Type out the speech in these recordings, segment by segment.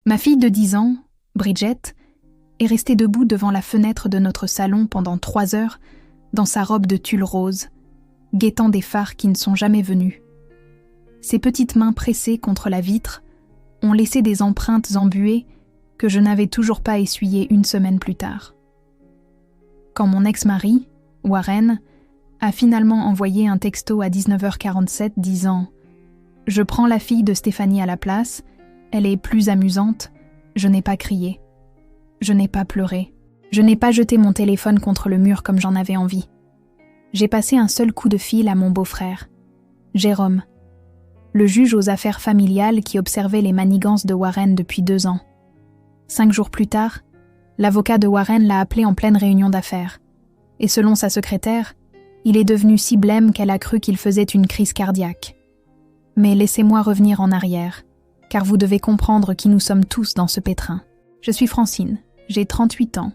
Ma fille de 10 ans, Bridget, est restée debout devant la fenêtre de notre salon pendant 3 heures dans sa robe de tulle rose, guettant des phares qui ne sont jamais venus. Ses petites mains pressées contre la vitre ont laissé des empreintes embuées que je n'avais toujours pas essuyées 1 semaine plus tard. Quand mon ex-mari, Warren, a finalement envoyé un texto à 19h47 disant « Je prends la fille de Stéphanie à la place, elle est plus amusante », je n'ai pas crié. Je n'ai pas pleuré. Je n'ai pas jeté mon téléphone contre le mur comme j'en avais envie. J'ai passé un seul coup de fil à mon beau-frère, Jérôme, le juge aux affaires familiales qui observait les manigances de Warren depuis 2 ans. 5 jours plus tard, l'avocat de Warren l'a appelé en pleine réunion d'affaires. Et selon sa secrétaire, il est devenu si blême qu'elle a cru qu'il faisait une crise cardiaque. Mais laissez-moi revenir en arrière, car vous devez comprendre qui nous sommes tous dans ce pétrin. Je suis Francine, j'ai 38 ans,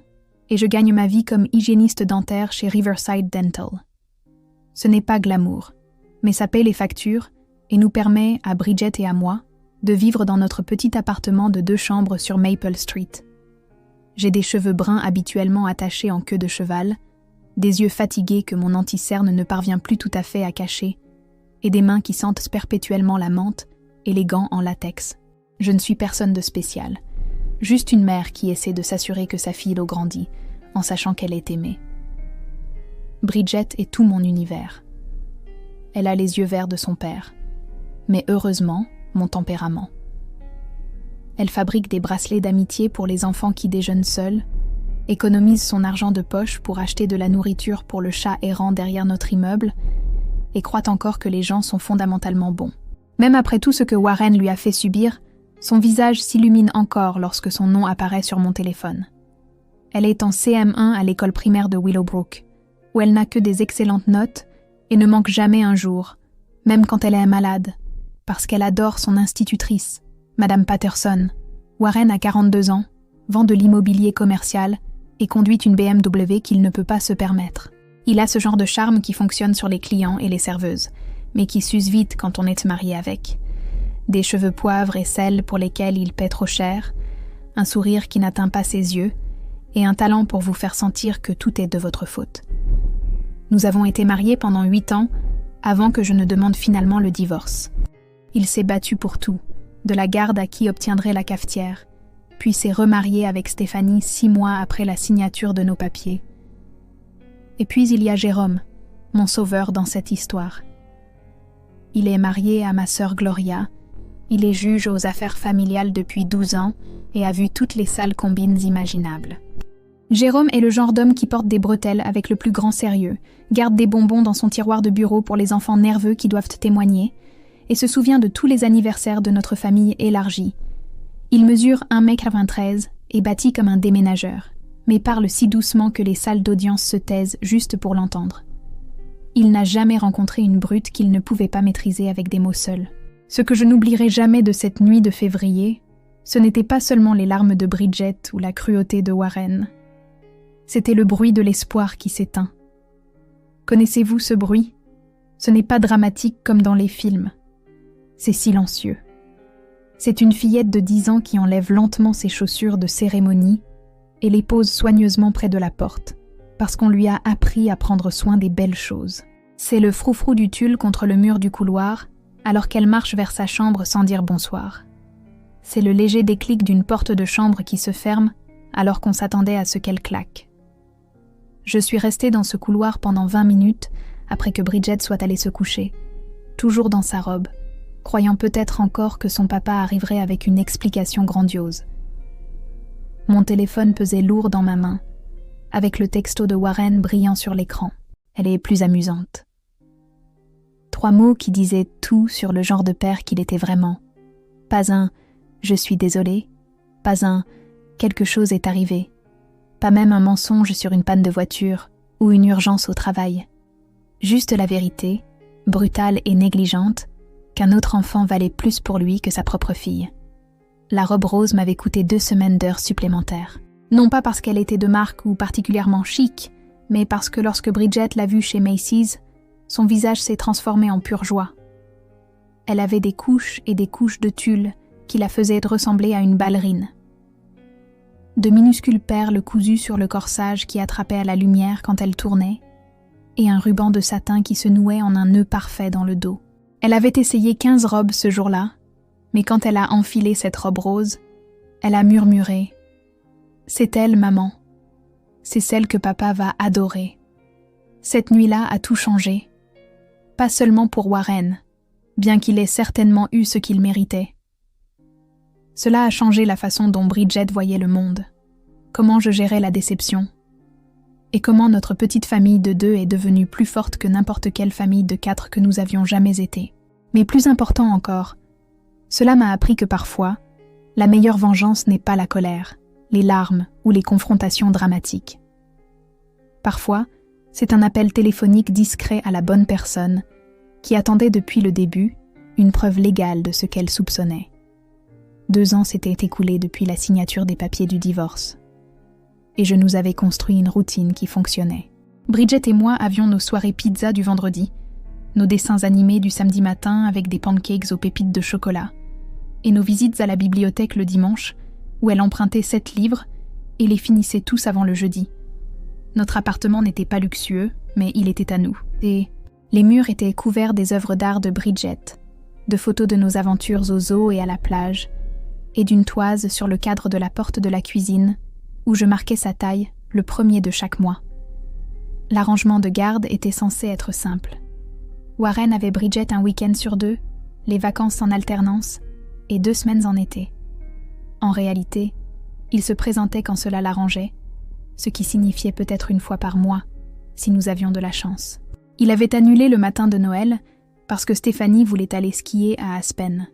et je gagne ma vie comme hygiéniste dentaire chez Riverside Dental. Ce n'est pas glamour, mais ça paie les factures et nous permet, à Bridget et à moi, de vivre dans notre petit appartement de 2 chambres sur Maple Street. J'ai des cheveux bruns habituellement attachés en queue de cheval, des yeux fatigués que mon anti-cerne ne parvient plus tout à fait à cacher, et des mains qui sentent perpétuellement la menthe et les gants en latex. Je ne suis personne de spécial, juste une mère qui essaie de s'assurer que sa fille grandit, en sachant qu'elle est aimée. Bridget est tout mon univers. Elle a les yeux verts de son père, mais heureusement, mon tempérament. Elle fabrique des bracelets d'amitié pour les enfants qui déjeunent seuls, économise son argent de poche pour acheter de la nourriture pour le chat errant derrière notre immeuble, et croit encore que les gens sont fondamentalement bons. Même après tout ce que Warren lui a fait subir, son visage s'illumine encore lorsque son nom apparaît sur mon téléphone. Elle est en CM1 à l'école primaire de Willowbrook, où elle n'a que des excellentes notes et ne manque jamais un jour, même quand elle est malade, parce qu'elle adore son institutrice, Madame Patterson. Warren a 42 ans, vend de l'immobilier commercial et conduit une BMW qu'il ne peut pas se permettre. Il a ce genre de charme qui fonctionne sur les clients et les serveuses, mais qui s'use vite quand on est marié avec. Des cheveux poivre et sel pour lesquels il paie trop cher, un sourire qui n'atteint pas ses yeux, et un talent pour vous faire sentir que tout est de votre faute. Nous avons été mariés pendant 8 ans, avant que je ne demande finalement le divorce. Il s'est battu pour tout, de la garde à qui obtiendrait la cafetière, puis s'est remarié avec Stéphanie 6 mois après la signature de nos papiers. Et puis il y a Jérôme, mon sauveur dans cette histoire. Il est marié à ma sœur Gloria, il est juge aux affaires familiales depuis 12 ans et a vu toutes les sales combines imaginables. Jérôme est le genre d'homme qui porte des bretelles avec le plus grand sérieux, garde des bonbons dans son tiroir de bureau pour les enfants nerveux qui doivent témoigner, et se souvient de tous les anniversaires de notre famille élargie. Il mesure 1,93 m et bâtit comme un déménageur, mais parle si doucement que les salles d'audience se taisent juste pour l'entendre. Il n'a jamais rencontré une brute qu'il ne pouvait pas maîtriser avec des mots seuls. Ce que je n'oublierai jamais de cette nuit de février, ce n'était pas seulement les larmes de Bridget ou la cruauté de Warren. C'était le bruit de l'espoir qui s'éteint. Connaissez-vous ce bruit ? Ce n'est pas dramatique comme dans les films. C'est silencieux. C'est une fillette de 10 ans qui enlève lentement ses chaussures de cérémonie et les pose soigneusement près de la porte, parce qu'on lui a appris à prendre soin des belles choses. C'est le froufrou du tulle contre le mur du couloir, alors qu'elle marche vers sa chambre sans dire bonsoir. C'est le léger déclic d'une porte de chambre qui se ferme, alors qu'on s'attendait à ce qu'elle claque. Je suis restée dans ce couloir pendant 20 minutes après que Bridget soit allée se coucher, toujours dans sa robe, croyant peut-être encore que son papa arriverait avec une explication grandiose. Mon téléphone pesait lourd dans ma main, avec le texto de Warren brillant sur l'écran. Elle est plus amusante. 3 mots qui disaient tout sur le genre de père qu'il était vraiment. Pas un « je suis désolé », pas un « quelque chose est arrivé », pas même un mensonge sur une panne de voiture ou une urgence au travail. Juste la vérité, brutale et négligente, qu'un autre enfant valait plus pour lui que sa propre fille. La robe rose m'avait coûté 2 semaines d'heures supplémentaires. Non pas parce qu'elle était de marque ou particulièrement chic, mais parce que lorsque Bridget l'a vue chez Macy's, son visage s'est transformé en pure joie. Elle avait des couches et des couches de tulle qui la faisaient ressembler à une ballerine. De minuscules perles cousues sur le corsage qui attrapaient à la lumière quand elle tournait, et un ruban de satin qui se nouait en un nœud parfait dans le dos. Elle avait essayé 15 robes ce jour-là, mais quand elle a enfilé cette robe rose, elle a murmuré « C'est elle, maman. C'est celle que papa va adorer. » Cette nuit-là a tout changé. Pas seulement pour Warren, bien qu'il ait certainement eu ce qu'il méritait. Cela a changé la façon dont Bridget voyait le monde, comment je gérais la déception, et comment notre petite famille de 2 est devenue plus forte que n'importe quelle famille de 4 que nous avions jamais été. Mais plus important encore, cela m'a appris que parfois, la meilleure vengeance n'est pas la colère, les larmes ou les confrontations dramatiques. Parfois, c'est un appel téléphonique discret à la bonne personne qui attendait depuis le début une preuve légale de ce qu'elle soupçonnait. 2 ans s'étaient écoulés depuis la signature des papiers du divorce. Et je nous avais construit une routine qui fonctionnait. Bridget et moi avions nos soirées pizza du vendredi, nos dessins animés du samedi matin avec des pancakes aux pépites de chocolat, et nos visites à la bibliothèque le dimanche, où elle empruntait 7 livres et les finissait tous avant le jeudi. Notre appartement n'était pas luxueux, mais il était à nous. Et les murs étaient couverts des œuvres d'art de Bridget, de photos de nos aventures aux eaux et à la plage, et d'une toise sur le cadre de la porte de la cuisine, où je marquais sa taille le 1er de chaque mois. L'arrangement de garde était censé être simple. Warren avait Bridget un week-end sur 2, les vacances en alternance, et 2 semaines en été. En réalité, il se présentait quand cela l'arrangeait, ce qui signifiait peut-être 1 fois par mois, si nous avions de la chance. Il avait annulé le matin de Noël parce que Stéphanie voulait aller skier à Aspen.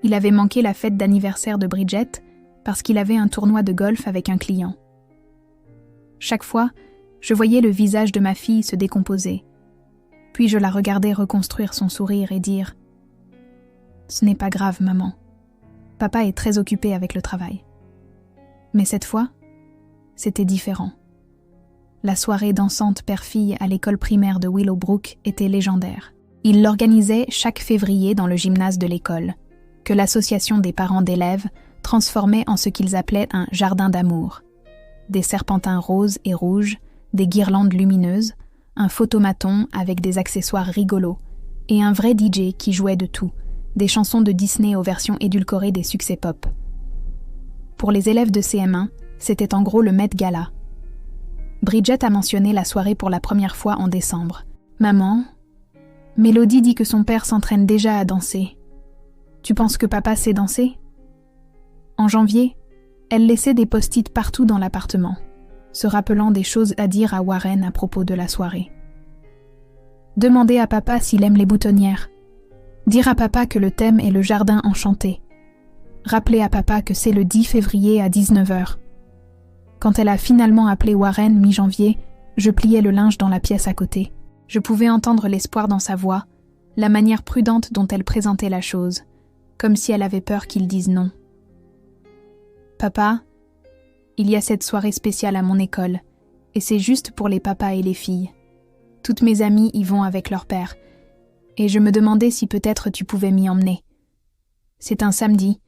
Il avait manqué la fête d'anniversaire de Bridget parce qu'il avait un tournoi de golf avec un client. Chaque fois, je voyais le visage de ma fille se décomposer, puis je la regardais reconstruire son sourire et dire « Ce n'est pas grave, maman. Papa est très occupé avec le travail. » Mais cette fois, c'était différent. La soirée dansante père-fille à l'école primaire de Willowbrook était légendaire. Il l'organisait chaque février dans le gymnase de l'école, que l'association des parents d'élèves transformait en ce qu'ils appelaient un jardin d'amour. Des serpentins roses et rouges, des guirlandes lumineuses, un photomaton avec des accessoires rigolos, et un vrai DJ qui jouait de tout, des chansons de Disney aux versions édulcorées des succès pop. Pour les élèves de CM1, c'était en gros le Met Gala. Bridget a mentionné la soirée pour la première fois en décembre. « Maman, Mélodie dit que son père s'entraîne déjà à danser. Tu penses que papa sait danser ?» En janvier, elle laissait des post-it partout dans l'appartement, se rappelant des choses à dire à Warren à propos de la soirée. Demander à papa s'il aime les boutonnières. Dire à papa que le thème est le jardin enchanté. Rappeler à papa que c'est le 10 février à 19h. Quand elle a finalement appelé Warren mi-janvier, je pliais le linge dans la pièce à côté. Je pouvais entendre l'espoir dans sa voix, la manière prudente dont elle présentait la chose, comme si elle avait peur qu'il dise non. « Papa, il y a cette soirée spéciale à mon école, et c'est juste pour les papas et les filles. Toutes mes amies y vont avec leur père, et je me demandais si peut-être tu pouvais m'y emmener. C'est un samedi,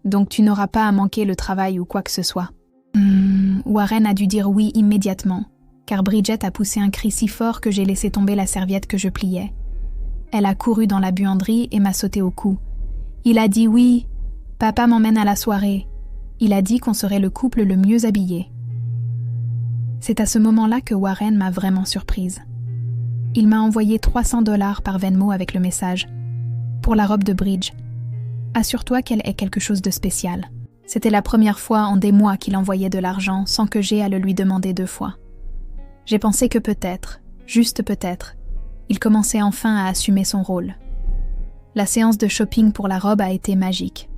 donc tu n'auras pas à manquer le travail ou quoi que ce soit. » Warren a dû dire oui immédiatement, car Bridget a poussé un cri si fort que j'ai laissé tomber la serviette que je pliais. Elle a couru dans la buanderie et m'a sauté au cou. Il a dit oui, papa m'emmène à la soirée. Il a dit qu'on serait le couple le mieux habillé. C'est à ce moment-là que Warren m'a vraiment surprise. Il m'a envoyé $300 par Venmo avec le message « Pour la robe de Bridge. Assure-toi qu'elle ait quelque chose de spécial. » C'était la première fois en des mois qu'il envoyait de l'argent sans que j'aie à le lui demander 2 fois. J'ai pensé que peut-être, juste peut-être, il commençait enfin à assumer son rôle. La séance de shopping pour la robe a été magique.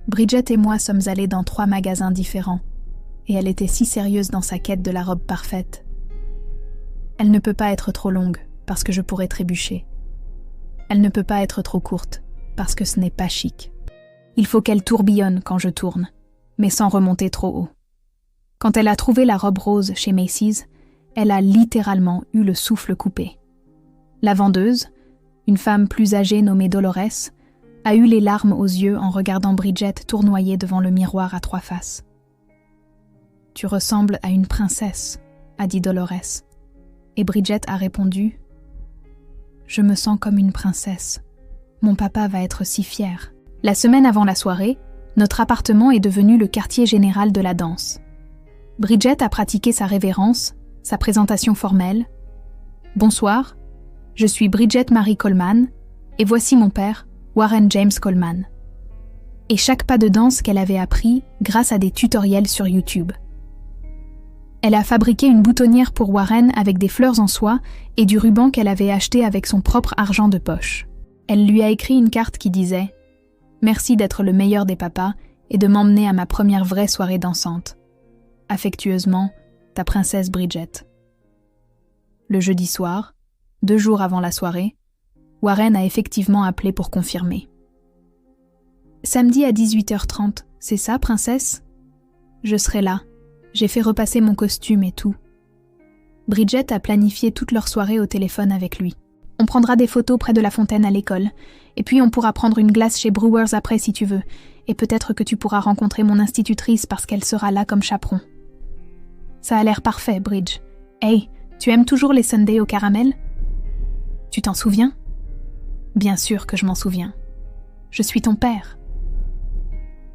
Bridget et moi sommes allés dans 3 magasins différents, et elle était si sérieuse dans sa quête de la robe parfaite. Elle ne peut pas être trop longue, parce que je pourrais trébucher. Elle ne peut pas être trop courte, parce que ce n'est pas chic. Il faut qu'elle tourbillonne quand je tourne, mais sans remonter trop haut. Quand elle a trouvé la robe rose chez Macy's, elle a littéralement eu le souffle coupé. La vendeuse, une femme plus âgée nommée Dolores, a eu les larmes aux yeux en regardant Bridget tournoyer devant le miroir à 3 faces. « Tu ressembles à une princesse », a dit Dolores. Et Bridget a répondu « Je me sens comme une princesse. Mon papa va être si fier. » La semaine avant la soirée, notre appartement est devenu le quartier général de la danse. Bridget a pratiqué sa révérence, sa présentation formelle. « Bonsoir, je suis Bridget Marie Coleman, et voici mon père, Warren James Coleman. » Et chaque pas de danse qu'elle avait appris grâce à des tutoriels sur YouTube. Elle a fabriqué une boutonnière pour Warren avec des fleurs en soie et du ruban qu'elle avait acheté avec son propre argent de poche. Elle lui a écrit une carte qui disait « Merci d'être le meilleur des papas et de m'emmener à ma première vraie soirée dansante. Affectueusement, ta princesse Bridget. » Le jeudi soir, 2 jours avant la soirée, Warren a effectivement appelé pour confirmer. « Samedi à 18h30, c'est ça, princesse ? Je serai là. J'ai fait repasser mon costume et tout. » Bridget a planifié toute leur soirée au téléphone avec lui. « On prendra des photos près de la fontaine à l'école, et puis on pourra prendre une glace chez Brewers après si tu veux, et peut-être que tu pourras rencontrer mon institutrice parce qu'elle sera là comme chaperon. » Ça a l'air parfait, Bridge. Hey, tu aimes toujours les sundaes au caramel ? Tu t'en souviens ? Bien sûr que je m'en souviens. Je suis ton père.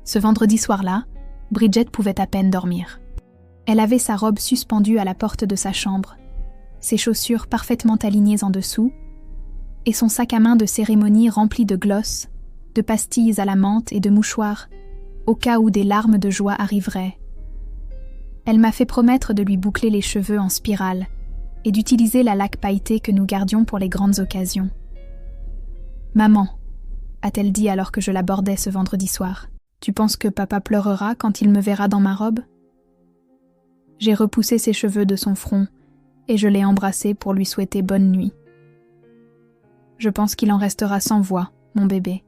Ce vendredi soir-là, Bridget pouvait à peine dormir. Elle avait sa robe suspendue à la porte de sa chambre, ses chaussures parfaitement alignées en dessous, et son sac à main de cérémonie rempli de gloss, de pastilles à la menthe et de mouchoirs, au cas où des larmes de joie arriveraient. Elle m'a fait promettre de lui boucler les cheveux en spirale et d'utiliser la laque pailletée que nous gardions pour les grandes occasions. « Maman, » a-t-elle dit alors que je l'abordais ce vendredi soir, « tu penses que papa pleurera quand il me verra dans ma robe ?» J'ai repoussé ses cheveux de son front et je l'ai embrassé pour lui souhaiter bonne nuit. Je pense qu'il en restera sans voix, mon bébé.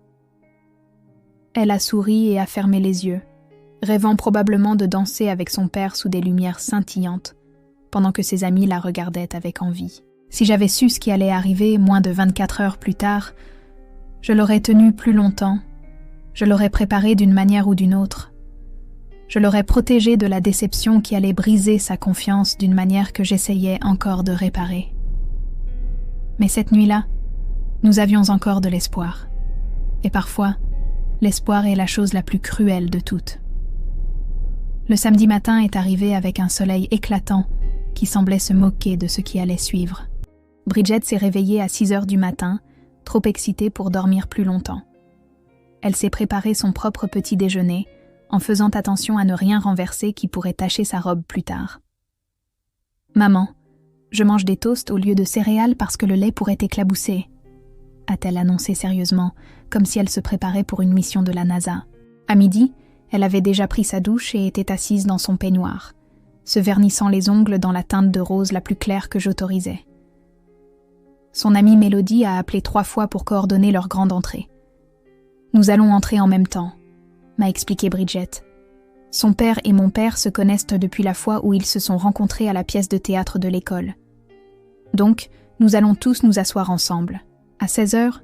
Elle a souri et a fermé les yeux, rêvant probablement de danser avec son père sous des lumières scintillantes, pendant que ses amis la regardaient avec envie. Si j'avais su ce qui allait arriver moins de 24 heures plus tard, je l'aurais tenue plus longtemps, je l'aurais préparée d'une manière ou d'une autre. Je l'aurais protégée de la déception qui allait briser sa confiance d'une manière que j'essayais encore de réparer. Mais cette nuit-là, nous avions encore de l'espoir. Et parfois, l'espoir est la chose la plus cruelle de toutes. Le samedi matin est arrivé avec un soleil éclatant qui semblait se moquer de ce qui allait suivre. Bridget s'est réveillée à 6 heures du matin, trop excitée pour dormir plus longtemps. Elle s'est préparé son propre petit déjeuner, en faisant attention à ne rien renverser qui pourrait tacher sa robe plus tard. « Maman, je mange des toasts au lieu de céréales parce que le lait pourrait éclabousser, » a-t-elle annoncé sérieusement, comme si elle se préparait pour une mission de la NASA. À midi, elle avait déjà pris sa douche et était assise dans son peignoir, se vernissant les ongles dans la teinte de rose la plus claire que j'autorisais. Son amie Mélodie a appelé 3 fois pour coordonner leur grande entrée. « Nous allons entrer en même temps », m'a expliqué Bridget. Son père et mon père se connaissent depuis la fois où ils se sont rencontrés à la pièce de théâtre de l'école. Donc, nous allons tous nous asseoir ensemble. À 16 heures,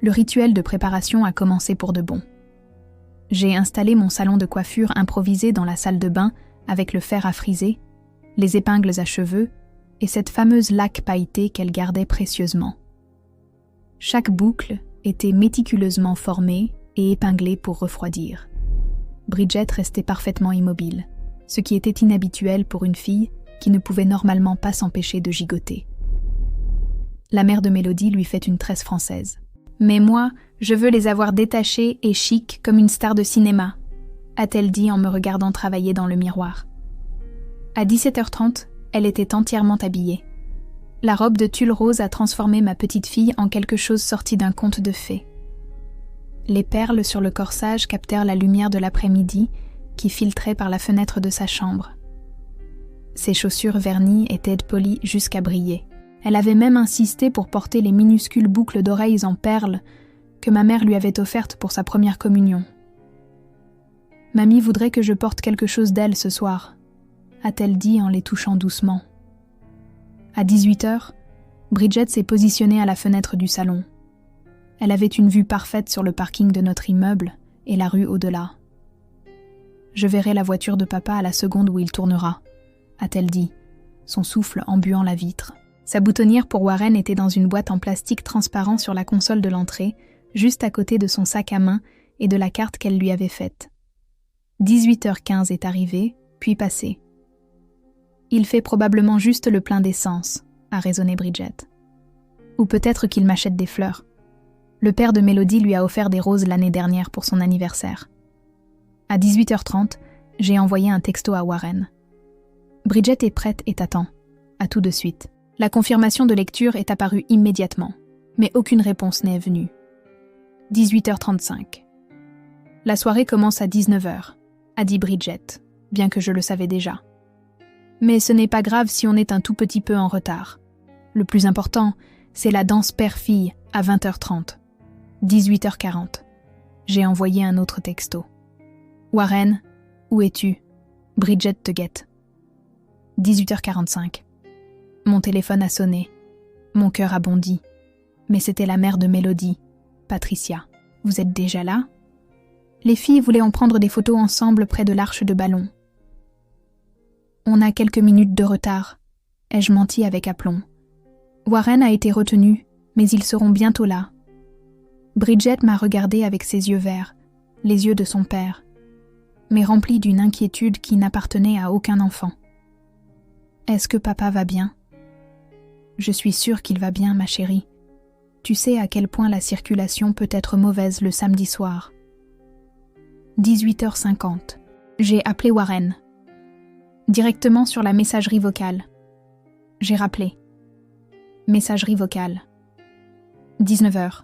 le rituel de préparation a commencé pour de bon. J'ai installé mon salon de coiffure improvisé dans la salle de bain avec le fer à friser, les épingles à cheveux et cette fameuse laque pailletée qu'elle gardait précieusement. Chaque boucle était méticuleusement formée et épinglée pour refroidir. Bridget restait parfaitement immobile, ce qui était inhabituel pour une fille qui ne pouvait normalement pas s'empêcher de gigoter. La mère de Mélodie lui fait une tresse française. « Mais moi, je veux les avoir détachées et chic comme une star de cinéma », a-t-elle dit en me regardant travailler dans le miroir. À 17h30, elle était entièrement habillée. La robe de tulle rose a transformé ma petite fille en quelque chose sorti d'un conte de fées. Les perles sur le corsage captèrent la lumière de l'après-midi qui filtrait par la fenêtre de sa chambre. Ses chaussures vernies étaient polies jusqu'à briller. Elle avait même insisté pour porter les minuscules boucles d'oreilles en perles que ma mère lui avait offertes pour sa première communion. « Mamie voudrait que je porte quelque chose d'elle ce soir », a-t-elle dit en les touchant doucement. À 18h, Bridget s'est positionnée à la fenêtre du salon. Elle avait une vue parfaite sur le parking de notre immeuble et la rue au-delà. « Je verrai la voiture de papa à la seconde où il tournera », a-t-elle dit, son souffle embuant la vitre. Sa boutonnière pour Warren était dans une boîte en plastique transparent sur la console de l'entrée, juste à côté de son sac à main et de la carte qu'elle lui avait faite. 18h15 est arrivé, puis passé. « Il fait probablement juste le plein d'essence », a raisonné Bridget. « Ou peut-être qu'il m'achète des fleurs. Le père de Mélodie lui a offert des roses l'année dernière pour son anniversaire. » À 18h30, j'ai envoyé un texto à Warren. « Bridget est prête et t'attend. À tout de suite. » La confirmation de lecture est apparue immédiatement, mais aucune réponse n'est venue. 18h35. « La soirée commence à 19h, a dit Bridget, bien que je le savais déjà. Mais ce n'est pas grave si on est un tout petit peu en retard. Le plus important, c'est la danse père-fille à 20h30. 18h40. J'ai envoyé un autre texto. « Warren, où es-tu ? Bridget te guette. » 18h45. Mon téléphone a sonné. Mon cœur a bondi. Mais c'était la mère de Mélodie, Patricia. « Vous êtes déjà là ? Les filles voulaient en prendre des photos ensemble près de l'arche de ballon. » « On a quelques minutes de retard. » Ai-je menti avec aplomb. Warren a été retenu, mais ils seront bientôt là. Bridget m'a regardé avec ses yeux verts, les yeux de son père, mais remplis d'une inquiétude qui n'appartenait à aucun enfant. « Est-ce que papa va bien ? » « Je suis sûre qu'il va bien, ma chérie. Tu sais à quel point la circulation peut être mauvaise le samedi soir. » 18h50. J'ai appelé Warren. Directement sur la messagerie vocale. J'ai rappelé. Messagerie vocale. 19h.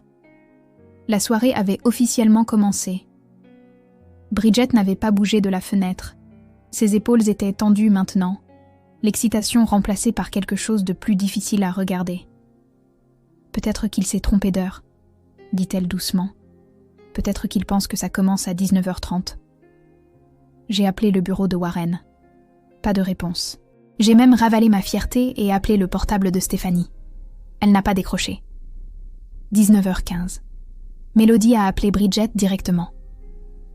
La soirée avait officiellement commencé. Bridget n'avait pas bougé de la fenêtre. Ses épaules étaient tendues maintenant, l'excitation remplacée par quelque chose de plus difficile à regarder. « Peut-être qu'il s'est trompé d'heure, » dit-elle doucement. « Peut-être qu'il pense que ça commence à 19h30. » J'ai appelé le bureau de Warren. Pas de réponse. J'ai même ravalé ma fierté et appelé le portable de Stéphanie. Elle n'a pas décroché. 19h15. Mélodie a appelé Bridget directement.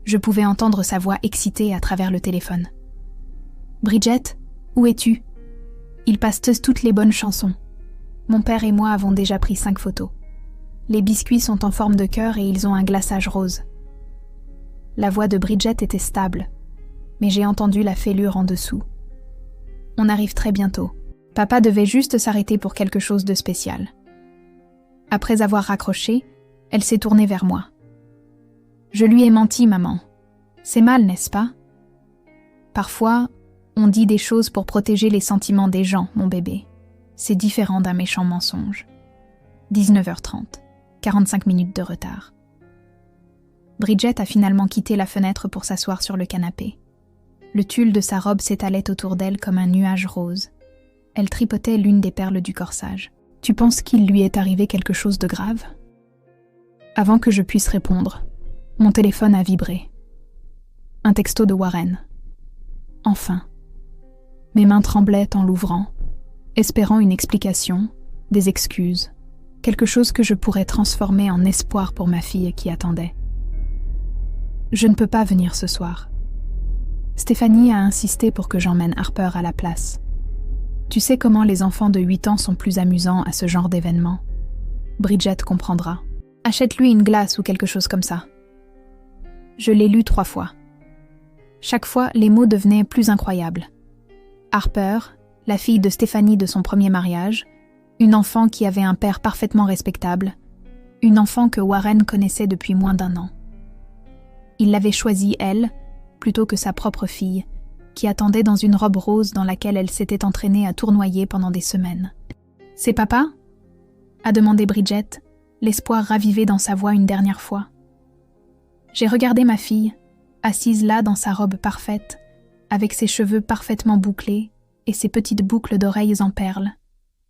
Je pouvais entendre sa voix excitée à travers le téléphone. « Bridget, où es-tu ? Ils passent toutes les bonnes chansons. Mon père et moi avons déjà pris 5 photos. Les biscuits sont en forme de cœur et ils ont un glaçage rose. » La voix de Bridget était stable, mais j'ai entendu la fêlure en dessous. « On arrive très bientôt. Papa devait juste s'arrêter pour quelque chose de spécial. » Après avoir raccroché, elle s'est tournée vers moi. « Je lui ai menti, maman. C'est mal, n'est-ce pas ? Parfois, on dit des choses pour protéger les sentiments des gens, mon bébé. C'est différent d'un méchant mensonge. » 19h30. 45 minutes de retard. Bridget a finalement quitté la fenêtre pour s'asseoir sur le canapé. Le tulle de sa robe s'étalait autour d'elle comme un nuage rose. Elle tripotait l'une des perles du corsage. « Tu penses qu'il lui est arrivé quelque chose de grave ?» Avant que je puisse répondre, mon téléphone a vibré. Un texto de Warren. Enfin. Mes mains tremblaient en l'ouvrant, espérant une explication, des excuses, quelque chose que je pourrais transformer en espoir pour ma fille qui attendait. « Je ne peux pas venir ce soir. Stéphanie a insisté pour que j'emmène Harper à la place. Tu sais comment les enfants de 8 ans sont plus amusants à ce genre d'événement. Bridget comprendra. Achète-lui une glace ou quelque chose comme ça. » Je l'ai lu 3 fois. Chaque fois, les mots devenaient plus incroyables. Harper, la fille de Stéphanie de son premier mariage, une enfant qui avait un père parfaitement respectable, une enfant que Warren connaissait depuis moins d'1 an. Il l'avait choisie, elle, plutôt que sa propre fille, qui attendait dans une robe rose dans laquelle elle s'était entraînée à tournoyer pendant des semaines. « C'est papa ?» a demandé Bridget, l'espoir ravivé dans sa voix une dernière fois. J'ai regardé ma fille, assise là dans sa robe parfaite, avec ses cheveux parfaitement bouclés et ses petites boucles d'oreilles en perles,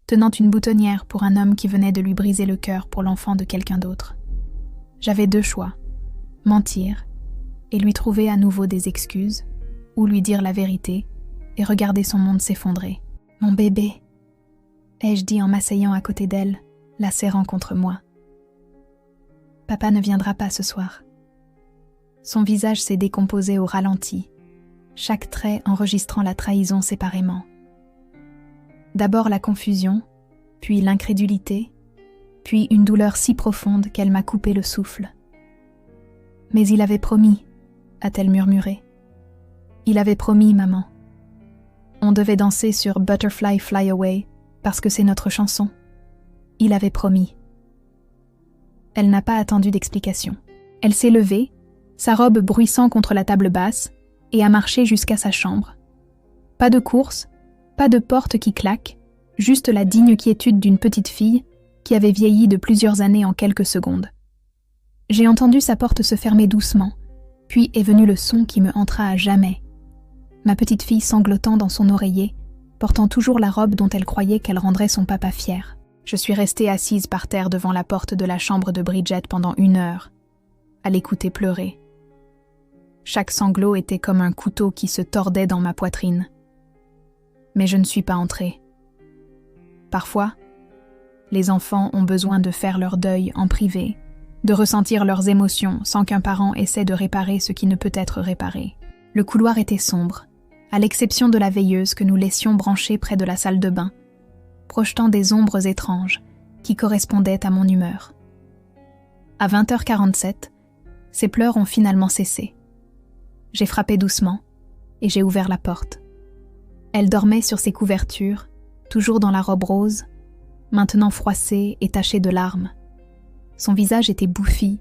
tenant une boutonnière pour un homme qui venait de lui briser le cœur pour l'enfant de quelqu'un d'autre. J'avais 2 choix, mentir et lui trouver à nouveau des excuses, ou lui dire la vérité et regarder son monde s'effondrer. « Mon bébé !» ai-je dit en m'asseyant à côté d'elle, la serrant contre moi. Papa ne viendra pas ce soir. » Son visage s'est décomposé au ralenti, chaque trait enregistrant la trahison séparément. D'abord la confusion, puis l'incrédulité, puis une douleur si profonde qu'elle m'a coupé le souffle. « Mais il avait promis, » a-t-elle murmuré. « Il avait promis, maman. On devait danser sur Butterfly Fly Away parce que c'est notre chanson. Il avait promis. » Elle n'a pas attendu d'explication. Elle s'est levée, sa robe bruissant contre la table basse, et a marché jusqu'à sa chambre. Pas de course, pas de porte qui claque, juste la digne quiétude d'une petite fille qui avait vieilli de plusieurs années en quelques secondes. J'ai entendu sa porte se fermer doucement, puis est venu le son qui me hantera à jamais. Ma petite fille sanglotant dans son oreiller, portant toujours la robe dont elle croyait qu'elle rendrait son papa fier. Je suis restée assise par terre devant la porte de la chambre de Bridget pendant 1 heure, à l'écouter pleurer. Chaque sanglot était comme un couteau qui se tordait dans ma poitrine. Mais je ne suis pas entrée. Parfois, les enfants ont besoin de faire leur deuil en privé, de ressentir leurs émotions sans qu'un parent essaie de réparer ce qui ne peut être réparé. Le couloir était sombre, à l'exception de la veilleuse que nous laissions branchée près de la salle de bain, projetant des ombres étranges qui correspondaient à mon humeur. À 20h47, ses pleurs ont finalement cessé. J'ai frappé doucement et j'ai ouvert la porte. Elle dormait sur ses couvertures, toujours dans la robe rose, maintenant froissée et tachée de larmes. Son visage était bouffi.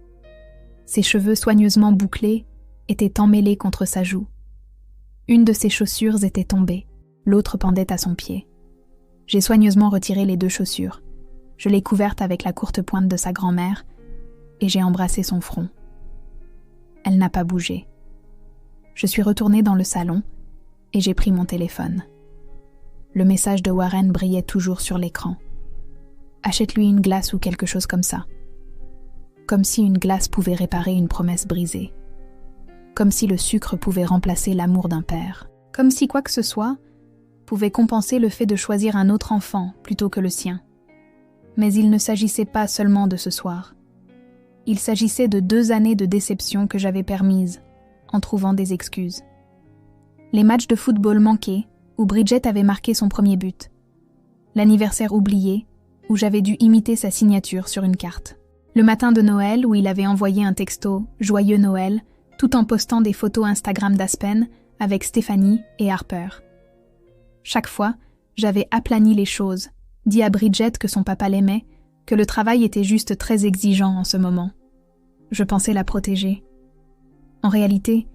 Ses cheveux soigneusement bouclés étaient emmêlés contre sa joue. Une de ses chaussures était tombée, l'autre pendait à son pied. J'ai soigneusement retiré les 2 chaussures. Je l'ai couverte avec la courte pointe de sa grand-mère et j'ai embrassé son front. Elle n'a pas bougé. Je suis retournée dans le salon et j'ai pris mon téléphone. Le message de Warren brillait toujours sur l'écran. « Achète-lui une glace ou quelque chose comme ça. » Comme si une glace pouvait réparer une promesse brisée. Comme si le sucre pouvait remplacer l'amour d'un père. Comme si quoi que ce soit pouvait compenser le fait de choisir un autre enfant plutôt que le sien. Mais il ne s'agissait pas seulement de ce soir. Il s'agissait de 2 années de déception que j'avais permises, en trouvant des excuses. Les matchs de football manqués, où Bridget avait marqué son premier but. L'anniversaire oublié, où j'avais dû imiter sa signature sur une carte. Le matin de Noël, où il avait envoyé un texto « Joyeux Noël », tout en postant des photos Instagram d'Aspen avec Stéphanie et Harper. Chaque fois, j'avais aplani les choses, dit à Bridget que son papa l'aimait, que le travail était juste très exigeant en ce moment. Je pensais la protéger. En réalité,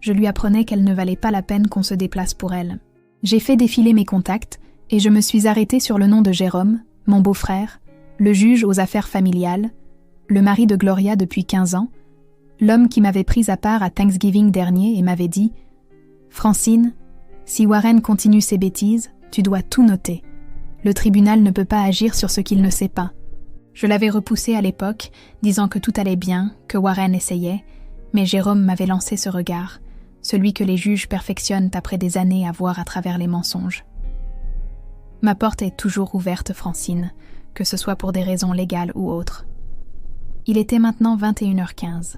je lui apprenais qu'elle ne valait pas la peine qu'on se déplace pour elle. J'ai fait défiler mes contacts et je me suis arrêtée sur le nom de Jérôme, mon beau-frère, le juge aux affaires familiales, le mari de Gloria depuis 15 ans, l'homme qui m'avait prise à part à Thanksgiving dernier et m'avait dit « Francine, si Warren continue ses bêtises, tu dois tout noter. Le tribunal ne peut pas agir sur ce qu'il ne sait pas. » Je l'avais repoussé à l'époque, disant que tout allait bien, que Warren essayait, mais Jérôme m'avait lancé ce regard, celui que les juges perfectionnent après des années à voir à travers les mensonges. Ma porte est toujours ouverte, Francine, que ce soit pour des raisons légales ou autres. Il était maintenant 21h15.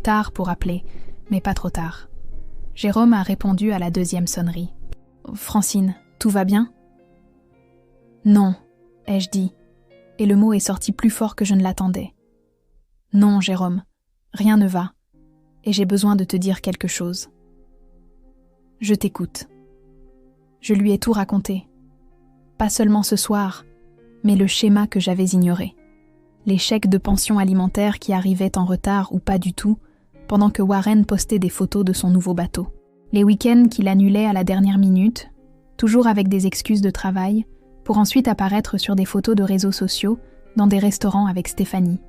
Tard pour appeler, mais pas trop tard. Jérôme a répondu à la 2e sonnerie. « Francine, tout va bien ?»« Non, ai-je dit, et le mot est sorti plus fort que je ne l'attendais. « Non, Jérôme, rien ne va, et j'ai besoin de te dire quelque chose. » « Je t'écoute. » Je lui ai tout raconté. Pas seulement ce soir, mais le schéma que j'avais ignoré. Les chèques de pension alimentaire qui arrivaient en retard ou pas du tout, pendant que Warren postait des photos de son nouveau bateau. Les week-ends qu'il annulait à la dernière minute, toujours avec des excuses de travail, pour ensuite apparaître sur des photos de réseaux sociaux dans des restaurants avec Stéphanie.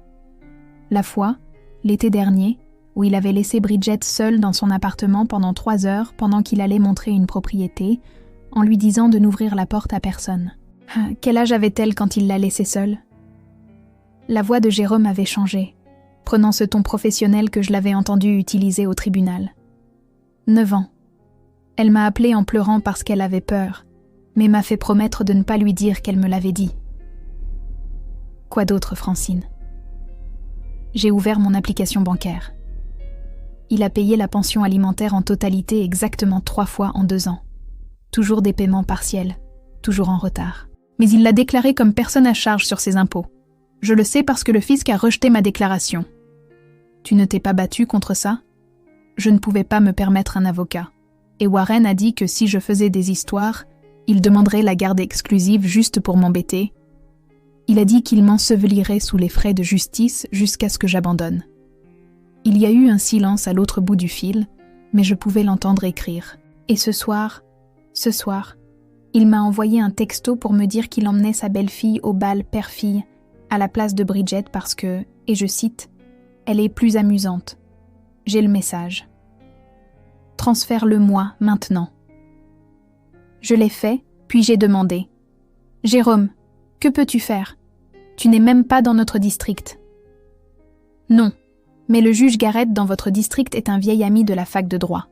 La fois, l'été dernier, où il avait laissé Bridget seule dans son appartement pendant 3 heures pendant qu'il allait montrer une propriété, en lui disant de n'ouvrir la porte à personne. Quel âge avait-elle quand il l'a laissée seule ? La voix de Jérôme avait changé, prenant ce ton professionnel que je l'avais entendu utiliser au tribunal. 9 ans. Elle m'a appelée en pleurant parce qu'elle avait peur, mais m'a fait promettre de ne pas lui dire qu'elle me l'avait dit. Quoi d'autre, Francine ? J'ai ouvert mon application bancaire. Il a payé la pension alimentaire en totalité exactement 3 fois en 2 ans. Toujours des paiements partiels, toujours en retard. Mais il l'a déclaré comme personne à charge sur ses impôts. Je le sais parce que le fisc a rejeté ma déclaration. Tu ne t'es pas battu contre ça? Je ne pouvais pas me permettre un avocat. Et Warren a dit que si je faisais des histoires, il demanderait la garde exclusive juste pour m'embêter. Il a dit qu'il m'ensevelirait sous les frais de justice jusqu'à ce que j'abandonne. Il y a eu un silence à l'autre bout du fil, mais je pouvais l'entendre écrire. Et ce soir, il m'a envoyé un texto pour me dire qu'il emmenait sa belle-fille au bal père-fille à la place de Bridget parce que, et je cite, « Elle est plus amusante. » J'ai le message. Transfère-le-moi maintenant. Je l'ai fait, puis j'ai demandé. « Jérôme, que peux-tu faire? Tu n'es même pas dans notre district. » Non, mais le juge Garrett dans votre district est un vieil ami de la fac de droit.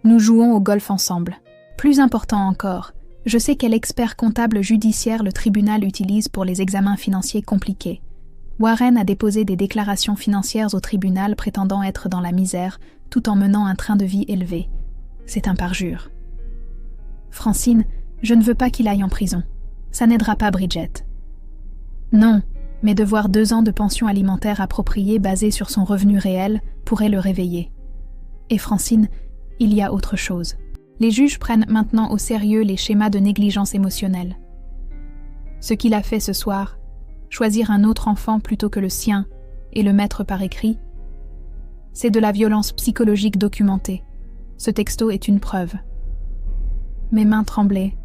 Nous jouons au golf ensemble. Plus important encore, je sais quel expert comptable judiciaire le tribunal utilise pour les examens financiers compliqués. Warren a déposé des déclarations financières au tribunal prétendant être dans la misère, tout en menant un train de vie élevé. C'est un parjure. Francine, je ne veux pas qu'il aille en prison. Ça n'aidera pas Bridget. Non, mais devoir 2 ans de pension alimentaire appropriée basée sur son revenu réel pourrait le réveiller. Et Francine, il y a autre chose. Les juges prennent maintenant au sérieux les schémas de négligence émotionnelle. Ce qu'il a fait ce soir, choisir un autre enfant plutôt que le sien et le mettre par écrit, c'est de la violence psychologique documentée. Ce texto est une preuve. Mes mains tremblaient,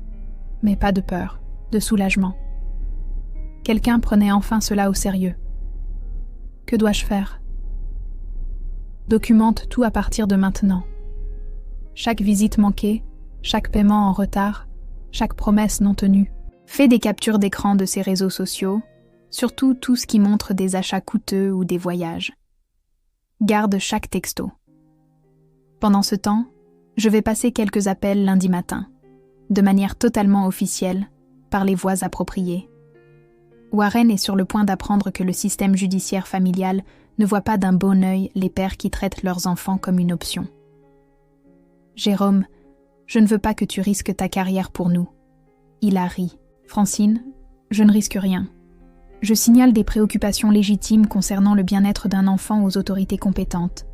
mais pas de peur, de soulagement. Quelqu'un prenait enfin cela au sérieux. Que dois-je faire? Documente tout à partir de maintenant. Chaque visite manquée, chaque paiement en retard, chaque promesse non tenue. Fais des captures d'écran de ces réseaux sociaux, surtout tout ce qui montre des achats coûteux ou des voyages. Garde chaque texto. Pendant ce temps, je vais passer quelques appels lundi matin, de manière totalement officielle, par les voies appropriées. Warren est sur le point d'apprendre que le système judiciaire familial ne voit pas d'un bon œil les pères qui traitent leurs enfants comme une option. Jérôme, je ne veux pas que tu risques ta carrière pour nous. Il a ri. Francine, je ne risque rien. Je signale des préoccupations légitimes concernant le bien-être d'un enfant aux autorités compétentes.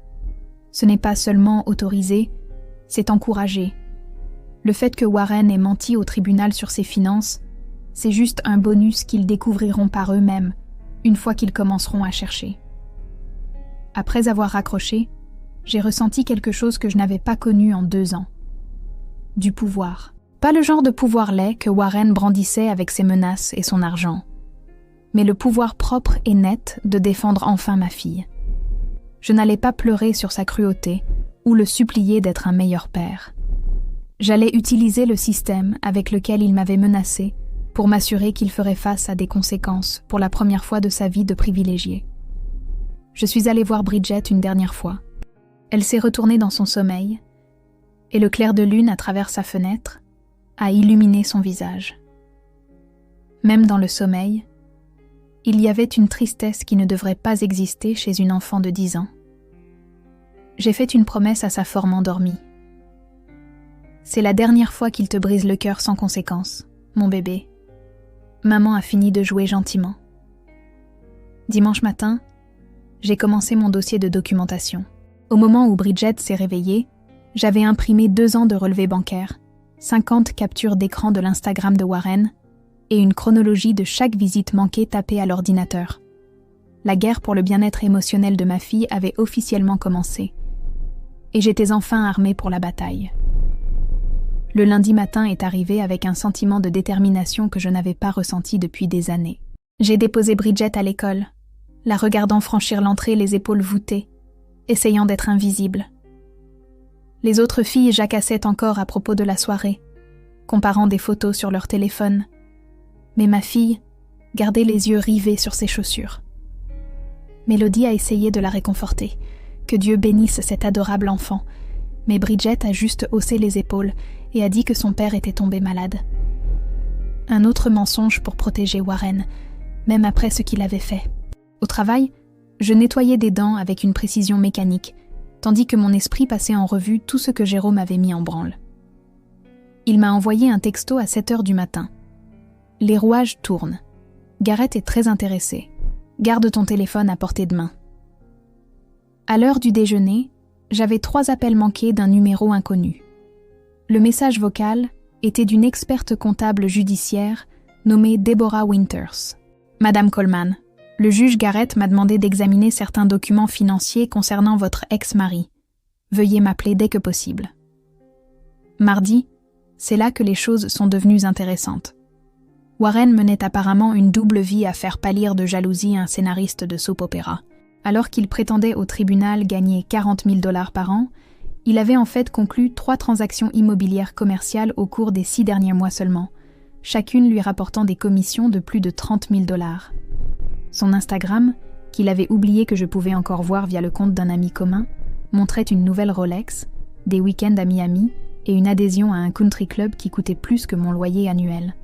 Ce n'est pas seulement autorisé, c'est encouragé. Le fait que Warren ait menti au tribunal sur ses finances, c'est juste un bonus qu'ils découvriront par eux-mêmes, une fois qu'ils commenceront à chercher. Après avoir raccroché, j'ai ressenti quelque chose que je n'avais pas connu en 2 ans. Du pouvoir. Pas le genre de pouvoir laid que Warren brandissait avec ses menaces et son argent, mais le pouvoir propre et net de défendre enfin ma fille. Je n'allais pas pleurer sur sa cruauté ou le supplier d'être un meilleur père. J'allais utiliser le système avec lequel il m'avait menacé pour m'assurer qu'il ferait face à des conséquences pour la première fois de sa vie de privilégié. Je suis allée voir Bridget une dernière fois. Elle s'est retournée dans son sommeil, et le clair de lune à travers sa fenêtre a illuminé son visage. Même dans le sommeil, il y avait une tristesse qui ne devrait pas exister chez une enfant de 10 ans. J'ai fait une promesse à sa forme endormie. C'est la dernière fois qu'il te brise le cœur sans conséquence, mon bébé. Maman a fini de jouer gentiment. Dimanche matin, j'ai commencé mon dossier de documentation. Au moment où Bridget s'est réveillée, j'avais imprimé 2 ans de relevés bancaires, 50 captures d'écran de l'Instagram de Warren et une chronologie de chaque visite manquée tapée à l'ordinateur. La guerre pour le bien-être émotionnel de ma fille avait officiellement commencé. Et j'étais enfin armée pour la bataille. Le lundi matin est arrivé avec un sentiment de détermination que je n'avais pas ressenti depuis des années. J'ai déposé Bridget à l'école, la regardant franchir l'entrée les épaules voûtées, essayant d'être invisible. Les autres filles jacassaient encore à propos de la soirée, comparant des photos sur leur téléphone. Mais ma fille gardait les yeux rivés sur ses chaussures. Mélodie a essayé de la réconforter. Que Dieu bénisse cet adorable enfant. Mais Bridget a juste haussé les épaules et a dit que son père était tombé malade. Un autre mensonge pour protéger Warren, même après ce qu'il avait fait. Au travail, Je nettoyais des dents avec une précision mécanique, tandis que mon esprit passait en revue tout ce que Jérôme avait mis en branle. Il m'a envoyé un texto à 7h du matin. « Les rouages tournent. Gareth est très intéressé. Garde ton téléphone à portée de main. » À l'heure du déjeuner, j'avais 3 appels manqués d'un numéro inconnu. Le message vocal était d'une experte comptable judiciaire nommée Deborah Winters. « Madame Coleman, le juge Gareth m'a demandé d'examiner certains documents financiers concernant votre ex-mari. Veuillez m'appeler dès que possible. » Mardi, c'est là que les choses sont devenues intéressantes. Warren menait apparemment une double vie à faire pâlir de jalousie un scénariste de soap-opéra. Alors qu'il prétendait au tribunal gagner 40 000 $ par an, il avait en fait conclu 3 transactions immobilières commerciales au cours des 6 derniers mois seulement, chacune lui rapportant des commissions de plus de 30 000 $. Son Instagram, qu'il avait oublié que je pouvais encore voir via le compte d'un ami commun, montrait une nouvelle Rolex, des week-ends à Miami et une adhésion à un country club qui coûtait plus que mon loyer annuel.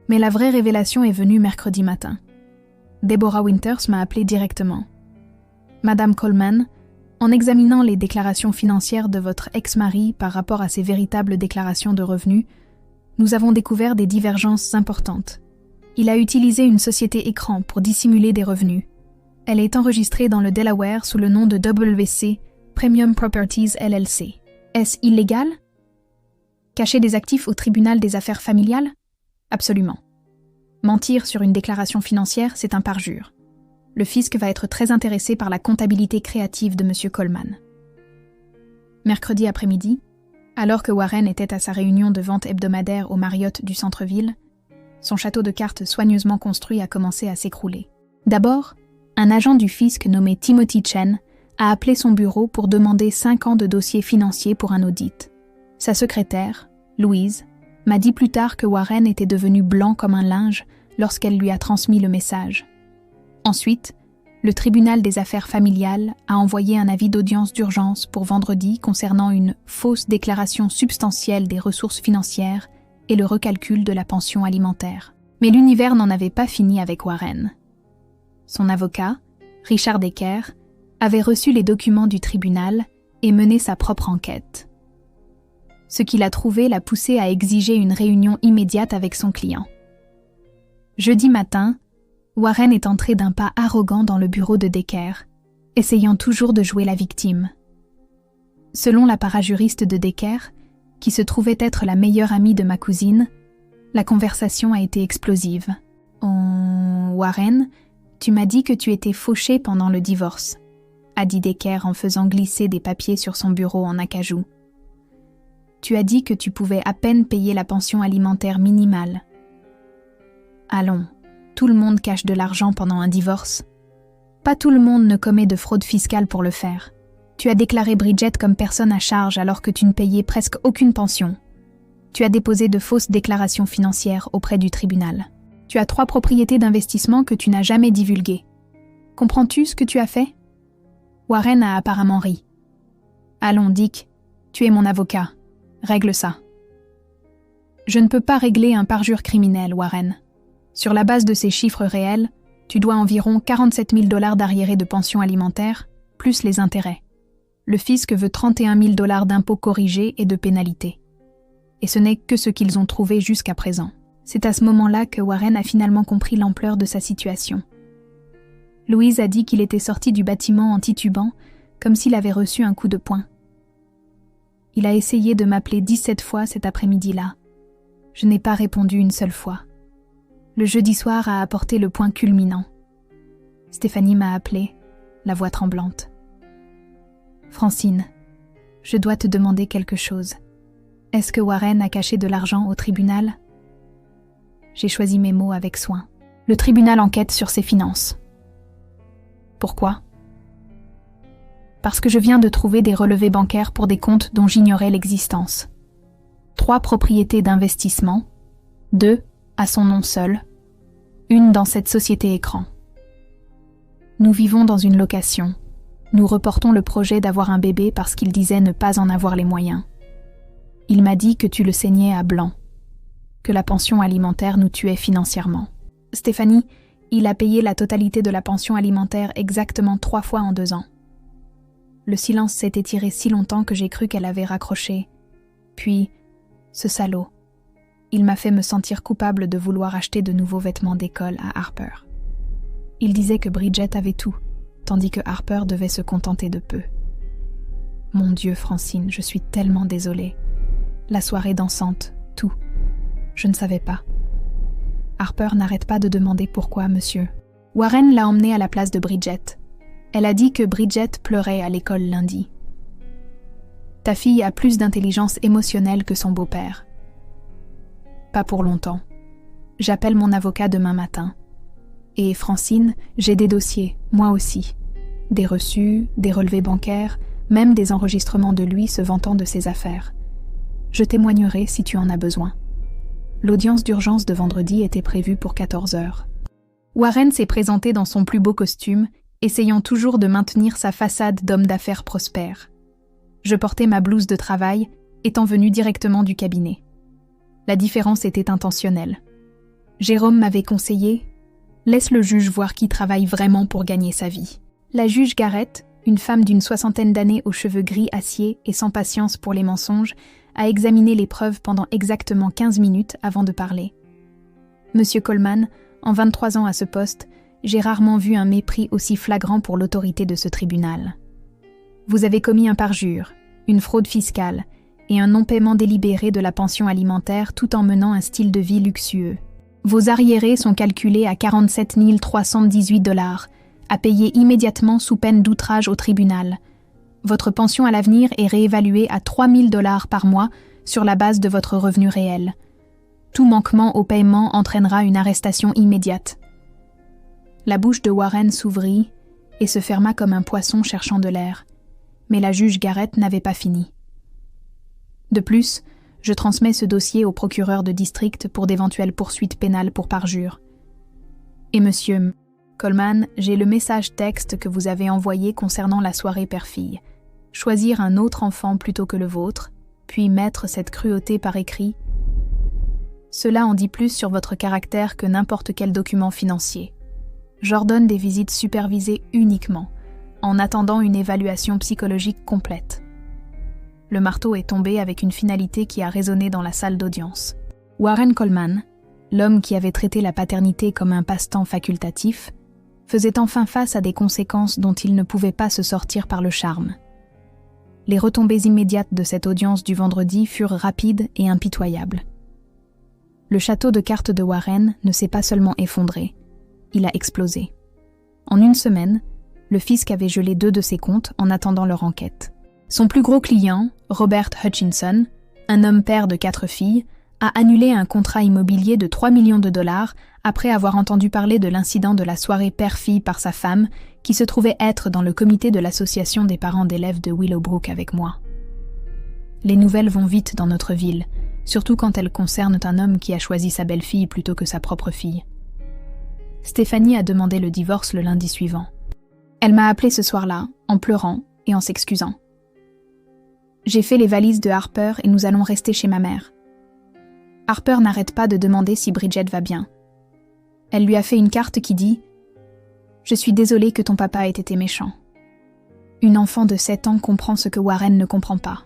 Mais la vraie révélation est venue mercredi matin. Deborah Winters m'a appelé directement. « Madame Coleman, en examinant les déclarations financières de votre ex-mari par rapport à ses véritables déclarations de revenus, nous avons découvert des divergences importantes. Il a utilisé une société écran pour dissimuler des revenus. Elle est enregistrée dans le Delaware sous le nom de WC Premium Properties LLC. Est-ce illégal? Cacher des actifs au tribunal des affaires familiales? Absolument. Mentir sur une déclaration financière, c'est un parjure. Le fisc va être très intéressé par la comptabilité créative de M. Coleman. » Mercredi après-midi, alors que Warren était à sa réunion de vente hebdomadaire au Marriott du centre-ville, son château de cartes soigneusement construit a commencé à s'écrouler. D'abord, un agent du fisc nommé Timothy Chen a appelé son bureau pour demander 5 ans de dossiers financiers pour un audit. Sa secrétaire, Louise, m'a dit plus tard que Warren était devenu blanc comme un linge lorsqu'elle lui a transmis le message. Ensuite, le tribunal des affaires familiales a envoyé un avis d'audience d'urgence pour vendredi concernant une fausse déclaration substantielle des ressources financières et le recalcul de la pension alimentaire. Mais l'univers n'en avait pas fini avec Warren. Son avocat, Richard Decker, avait reçu les documents du tribunal et mené sa propre enquête. Ce qu'il a trouvé l'a poussé à exiger une réunion immédiate avec son client. Jeudi matin, Warren est entré d'un pas arrogant dans le bureau de Decker, essayant toujours de jouer la victime. Selon la parajuriste de Decker, qui se trouvait être la meilleure amie de ma cousine, la conversation a été explosive. « Warren, tu m'as dit que tu étais fauché pendant le divorce », a dit Decker en faisant glisser des papiers sur son bureau en acajou. « Tu as dit que tu pouvais à peine payer la pension alimentaire minimale. » Allons, tout le monde cache de l'argent pendant un divorce. Pas tout le monde ne commet de fraude fiscale pour le faire. Tu as déclaré Bridget comme personne à charge alors que tu ne payais presque aucune pension. Tu as déposé de fausses déclarations financières auprès du tribunal. Tu as 3 propriétés d'investissement que tu n'as jamais divulguées. Comprends-tu ce que tu as fait? Warren a apparemment ri. Allons, Dick, tu es mon avocat. Règle ça. Je ne peux pas régler un parjure criminel, Warren. Sur la base de ces chiffres réels, tu dois environ 47 000 $ d'arriérés de pension alimentaire, plus les intérêts. Le fisc veut 31 000 $ d'impôts corrigés et de pénalités. Et ce n'est que ce qu'ils ont trouvé jusqu'à présent. C'est à ce moment-là que Warren a finalement compris l'ampleur de sa situation. Louise a dit qu'il était sorti du bâtiment en titubant, comme s'il avait reçu un coup de poing. Il a essayé de m'appeler 17 fois cet après-midi-là. Je n'ai pas répondu une seule fois. Le jeudi soir a apporté le point culminant. Stéphanie m'a appelée, la voix tremblante. « Francine, je dois te demander quelque chose. Est-ce que Warren a caché de l'argent au tribunal ?» J'ai choisi mes mots avec soin. Le tribunal enquête sur ses finances. Pourquoi ? Parce que je viens de trouver des relevés bancaires pour des comptes dont j'ignorais l'existence. 3 propriétés d'investissement, 2 à son nom seul, 1 dans cette société écran. Nous vivons dans une location. Nous reportons le projet d'avoir un bébé parce qu'il disait ne pas en avoir les moyens. Il m'a dit que tu le saignais à blanc, que la pension alimentaire nous tuait financièrement. Stéphanie, Il a payé la totalité de la pension alimentaire exactement 3 fois en 2 ans. Le silence s'est étiré si longtemps que j'ai cru qu'elle avait raccroché. Puis, ce salaud, il m'a fait me sentir coupable de vouloir acheter de nouveaux vêtements d'école à Harper. Il disait que Bridget avait tout, tandis que Harper devait se contenter de peu. Mon Dieu, Francine, je suis tellement désolée. La soirée dansante, tout. Je ne savais pas. Harper n'arrête pas de demander pourquoi, monsieur. Warren l'a emmenée à la place de Bridget. Elle a dit que Bridget pleurait à l'école lundi. Ta fille a plus d'intelligence émotionnelle que son beau-père. Pas pour longtemps. J'appelle mon avocat demain matin. Et Francine, j'ai des dossiers, moi aussi. Des reçus, des relevés bancaires, même des enregistrements de lui se vantant de ses affaires. Je témoignerai si tu en as besoin. L'audience d'urgence de vendredi était prévue pour 14 heures. Warren s'est présenté dans son plus beau costume, essayant toujours de maintenir sa façade d'homme d'affaires prospère. Je portais ma blouse de travail, étant venue directement du cabinet. La différence était intentionnelle. Jérôme m'avait conseillé « Laisse le juge voir qui travaille vraiment pour gagner sa vie ». La juge Garrett, une femme d'une 60aine d'années aux cheveux gris acier et sans patience pour les mensonges, a examiné les preuves pendant exactement 15 minutes avant de parler. Monsieur Coleman, en 23 ans à ce poste, j'ai rarement vu un mépris aussi flagrant pour l'autorité de ce tribunal. Vous avez commis un parjure, une fraude fiscale et un non-paiement délibéré de la pension alimentaire tout en menant un style de vie luxueux. Vos arriérés sont calculés à 47 318 $, à payer immédiatement sous peine d'outrage au tribunal. Votre pension à l'avenir est réévaluée à 3 000 $ par mois sur la base de votre revenu réel. Tout manquement au paiement entraînera une arrestation immédiate. La bouche de Warren s'ouvrit et se ferma comme un poisson cherchant de l'air. Mais la juge Garrett n'avait pas fini. De plus, je transmets ce dossier au procureur de district pour d'éventuelles poursuites pénales pour parjure. Et monsieur Coleman, j'ai le message texte que vous avez envoyé concernant la soirée père-fille. Choisir un autre enfant plutôt que le vôtre, puis mettre cette cruauté par écrit. Cela en dit plus sur votre caractère que n'importe quel document financier. J'ordonne des visites supervisées uniquement, en attendant une évaluation psychologique complète. Le marteau est tombé avec une finalité qui a résonné dans la salle d'audience. Warren Coleman, l'homme qui avait traité la paternité comme un passe-temps facultatif, faisait enfin face à des conséquences dont il ne pouvait pas se sortir par le charme. Les retombées immédiates de cette audience du vendredi furent rapides et impitoyables. Le château de cartes de Warren ne s'est pas seulement effondré, il a explosé. En une semaine, le fisc avait gelé 2 de ses comptes en attendant leur enquête. Son plus gros client, Robert Hutchinson, un homme père de 4 filles, a annulé un contrat immobilier de 3 millions de $ après avoir entendu parler de l'incident de la soirée père-fille par sa femme, qui se trouvait être dans le comité de l'association des parents d'élèves de Willowbrook avec moi. Les nouvelles vont vite dans notre ville, surtout quand elles concernent un homme qui a choisi sa belle-fille plutôt que sa propre fille. Stéphanie a demandé le divorce le lundi suivant. Elle m'a appelé ce soir-là, en pleurant et en s'excusant. J'ai fait les valises de Harper et nous allons rester chez ma mère. Harper n'arrête pas de demander si Bridget va bien. Elle lui a fait une carte qui dit « Je suis désolée que ton papa ait été méchant. » Une enfant de 7 ans comprend ce que Warren ne comprend pas.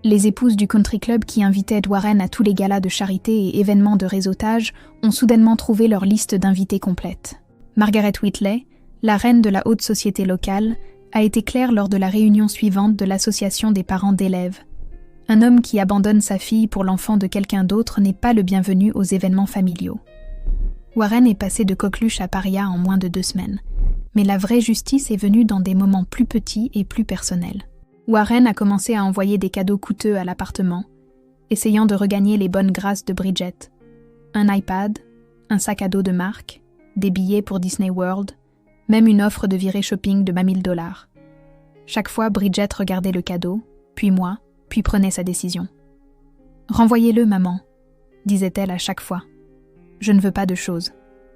Les épouses du country club qui invitaient Warren à tous les galas de charité et événements de réseautage ont soudainement trouvé leur liste d'invités complète. Margaret Whitley, la reine de la haute société locale, a été claire lors de la réunion suivante de l'association des parents d'élèves. Un homme qui abandonne sa fille pour l'enfant de quelqu'un d'autre n'est pas le bienvenu aux événements familiaux. Warren est passé de coqueluche à paria en moins de 2 semaines. Mais la vraie justice est venue dans des moments plus petits et plus personnels. Warren a commencé à envoyer des cadeaux coûteux à l'appartement, essayant de regagner les bonnes grâces de Bridget. Un iPad, un sac à dos de marque, des billets pour Disney World, même une offre de virée shopping de 10 000 $. Chaque fois, Bridget regardait le cadeau, puis moi, puis prenait sa décision. « Renvoyez-le, maman », disait-elle à chaque fois. « Je ne veux pas de choses.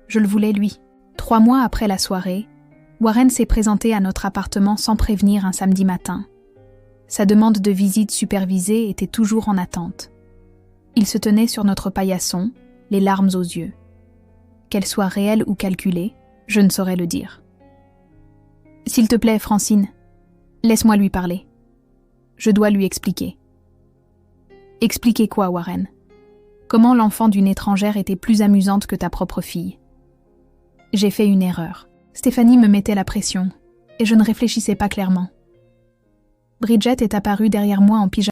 Je le voulais lui. » 3 mois après la soirée, Warren s'est présenté à notre appartement sans prévenir un samedi matin. Sa demande de visite supervisée était toujours en attente. Il se tenait sur notre paillasson, les larmes aux yeux. qu'elle soit réelle ou calculée, je ne saurais le dire. « S'il te plaît, Francine, laisse-moi lui parler. Je dois lui expliquer. » « Expliquer quoi, Warren ? Comment l'enfant d'une étrangère était plus amusante que ta propre fille ? J'ai fait une erreur. Stéphanie me mettait la pression, et je ne réfléchissais pas clairement. Bridget est apparue derrière moi en pyjama.